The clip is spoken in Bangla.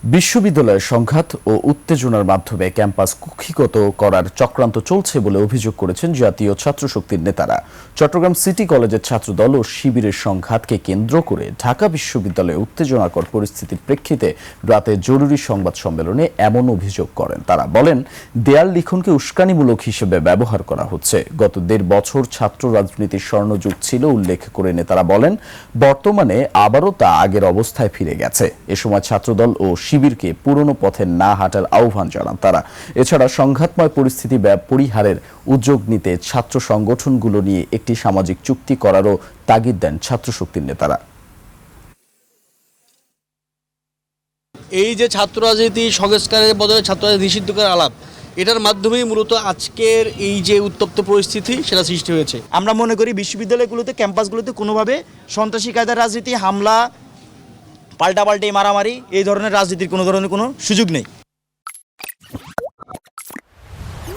বিশ্ববিদ্যালয়ের সংঘাত ও উত্তেজনার মাধ্যমে ক্যাম্পাস কুক্ষিগত করার চক্রান্ত চলছে বলে অভিযোগ করেছেন জাতীয় ছাত্রশক্তির নেতারা। চট্টগ্রাম সিটি কলেজের ছাত্রদল ও শিবিরের সংঘাতকে কেন্দ্র করে ঢাকা বিশ্ববিদ্যালয়ে উত্তেজনাকর পরিস্থিতির প্রেক্ষিতে রাতে জরুরি সংবাদ সম্মেলনে এমন অভিযোগ করেন। তারা বলেন, দেয়াল লিখনকে উস্কানিমূলক হিসেবে ব্যবহার করা হচ্ছে। গত ১.৫ বছর ছাত্র রাজনীতির স্বর্ণযুগ ছিল উল্লেখ করে নেতারা বলেন, বর্তমানে আবারও তা আগের অবস্থায় ফিরে গেছে। এ সময় ছাত্রদল ও শিবিরকে পুরনো পথে না হাঁটার আহ্বান জানান তারা। এছাড়া সংঘাতময় পরিস্থিতি পরিহারের উদ্যোগ নিতে ছাত্র সংগঠনগুলো নিয়ে একটি সামাজিক চুক্তি করারও তাগিদ দেন ছাত্রশক্তির নেতারা। এই যে ছাত্র রাজনীতি সংস্কারের বদলে ছাত্র রাজনীতি নিষিদ্ধ করার আলাপ, এটার মাধ্যমেই মূলত আজকের এই যে উত্তপ্ত পরিস্থিতি সেটা সৃষ্টি হয়েছে। আমরা মনে করি বিশ্ববিদ্যালয়গুলোতে, ক্যাম্পাসগুলোতে কোনোভাবে সন্ত্রাসী কায়দার রাজনীতি, হামলা, পাল্টাপাল্টি, মারামারি এই ধরনের রাজনীতির কোনো ধরনের কোনো সুযোগ নেই।